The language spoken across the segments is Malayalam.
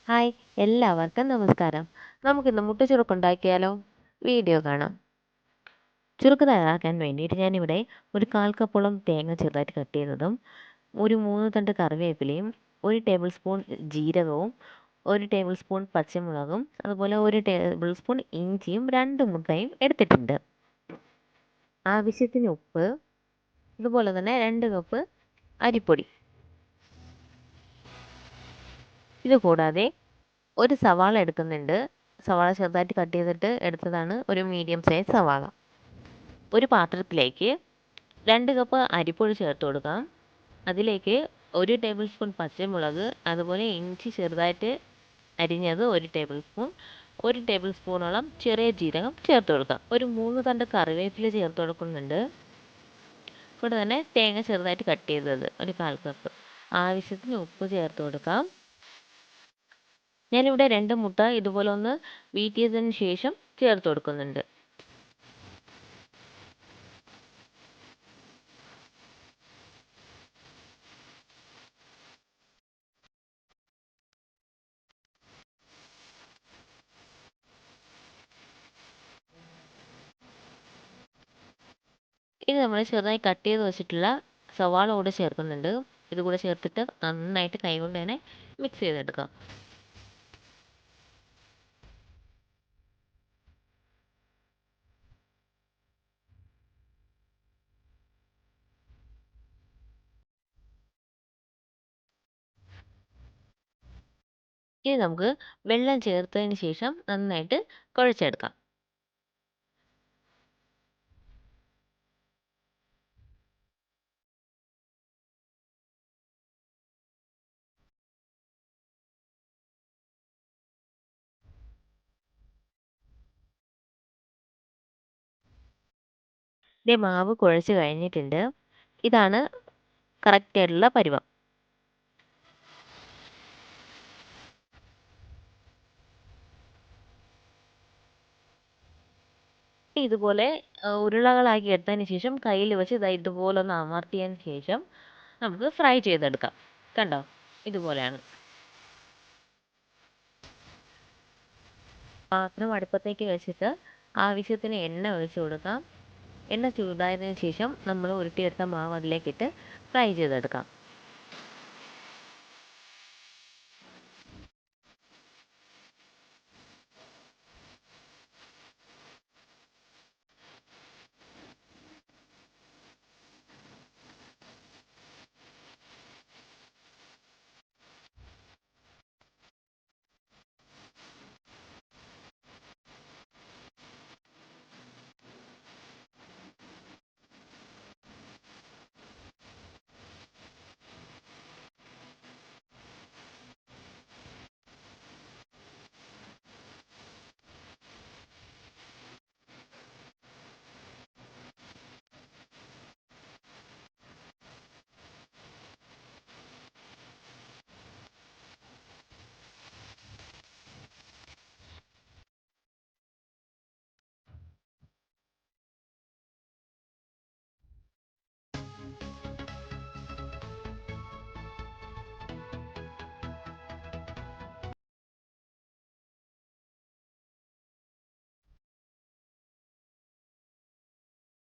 ഹായ്, എല്ലാവർക്കും നമസ്കാരം. നമുക്കിന്ന് മുട്ട ചുരുക്കുണ്ടാക്കിയാലോ? വീഡിയോ കാണാം. ചുരുക്ക് തയ്യാറാക്കാൻ വേണ്ടിയിട്ട് ഞാനിവിടെ ഒരു 1/4 കപ്പോളം തേങ്ങ ചെറുതായിട്ട് കട്ട് ചെയ്തതും, ഒരു 3 തണ്ട് കറിവേപ്പിലയും, 1 ടേബിൾ സ്പൂൺ ജീരകവും, 1 ടേബിൾ സ്പൂൺ പച്ചമുളകും, അതുപോലെ 1 ടേബിൾ സ്പൂൺ ഇഞ്ചിയും, 2 മുട്ടയും എടുത്തിട്ടുണ്ട്. ആവശ്യത്തിന് ഉപ്പ്, അതുപോലെ തന്നെ 2 കപ്പ് അരിപ്പൊടി. ഇത് കൂടാതെ ഒരു സവാള എടുക്കുന്നുണ്ട്. സവാള ചെറുതായിട്ട് കട്ട് ചെയ്തിട്ട് എടുത്തതാണ്, ഒരു മീഡിയം സൈസ് സവാള. ഒരു പാത്രത്തിലേക്ക് 2 കപ്പ് അരിപ്പൊടി ചേർത്ത് കൊടുക്കാം. അതിലേക്ക് 1 ടേബിൾ സ്പൂൺ പച്ചമുളക്, അതുപോലെ ഇഞ്ചി ചെറുതായിട്ട് അരിഞ്ഞത് 1 ടേബിൾ സ്പൂൺ, 1 ടേബിൾ സ്പൂണോളം ചെറിയ ജീരകം ചേർത്ത് കൊടുക്കാം. ഒരു 3 തണ്ട് കറിവേപ്പില ചേർത്ത് കൊടുക്കുന്നുണ്ട്. കൂടെ തന്നെ തേങ്ങ ചെറുതായിട്ട് കട്ട് ചെയ്തത് ഒരു 1/4 കപ്പ്. ആവശ്യത്തിന് ഉപ്പ് ചേർത്ത് കൊടുക്കാം. ഞാനിവിടെ 2 മുട്ട ഇതുപോലെ ഒന്ന് വീട്ടിയതിന് ശേഷം ചേർത്ത് കൊടുക്കുന്നുണ്ട്. ഇനി നമ്മൾ ചെറുതായി കട്ട് ചെയ്ത് വെച്ചിട്ടുള്ള സവാള കൂടെ ചേർക്കുന്നുണ്ട്. ഇതുകൂടെ ചേർത്തിട്ട് നന്നായിട്ട് കൈകൊണ്ട് തന്നെ മിക്സ് ചെയ്തെടുക്കാം. ഇനി നമുക്ക് വെള്ളം ചേർത്തതിന് ശേഷം നന്നായിട്ട് കുഴച്ചെടുക്കാം. ദേ മാവ് കുഴച്ച് കഴിഞ്ഞിട്ടുണ്ട്. ഇതാണ് കറക്റ്റ് ആയിട്ടുള്ള പരുവം. ഇതുപോലെ ഉരുളകളാക്കി എടുത്തതിന് ശേഷം കയ്യിൽ വെച്ച് ഇതുപോലെ ഒന്ന് അമർത്തിയതിന് ശേഷം നമുക്ക് ഫ്രൈ ചെയ്തെടുക്കാം. കണ്ടോ? ഇതുപോലെയാണ്. പാത്രം അടുപ്പത്തേക്ക് വെച്ചിട്ട് ആവശ്യത്തിന് എണ്ണ ഒഴിച്ച് കൊടുക്കാം. എണ്ണ ചൂടായതിനു ശേഷം നമ്മൾ ഉരുട്ടിയെടുത്ത മാവ് അതിലേക്കിട്ട് ഫ്രൈ ചെയ്തെടുക്കാം.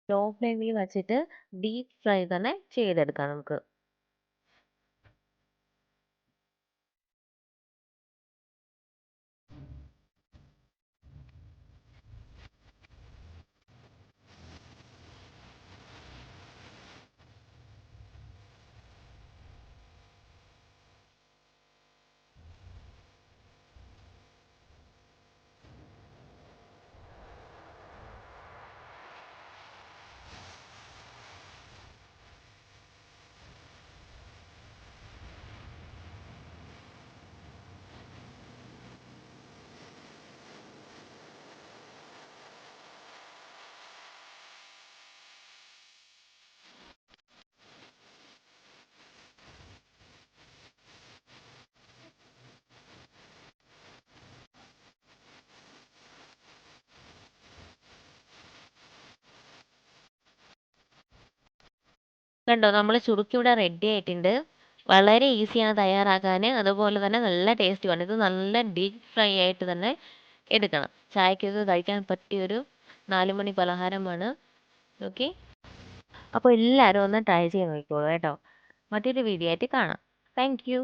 ലോ ഫ്ലെയിമിൽ വെച്ചിട്ട് ഡീപ്പ് ഫ്രൈ തന്നെ ചെയ്തെടുക്കാം നമുക്ക്. കണ്ടോ, നമ്മൾ ചുരുക്കി ഇവിടെ റെഡി ആയിട്ടുണ്ട്. വളരെ ഈസിയാണ് തയ്യാറാക്കാൻ, അതുപോലെ തന്നെ നല്ല ടേസ്റ്റുമാണ്. ഇത് നല്ല ഡീപ് ഫ്രൈ ആയിട്ട് തന്നെ എടുക്കണം. ചായക്കൊക്കെ കഴിക്കാൻ പറ്റിയൊരു 4 മണി പലഹാരമാണ്. ഓക്കെ, അപ്പോൾ എല്ലാവരും ഒന്ന് ട്രൈ ചെയ്ത് നോക്കിക്കോളൂ കേട്ടോ. മറ്റൊരു വീഡിയോ ആയിട്ട് കാണാം. Thank you.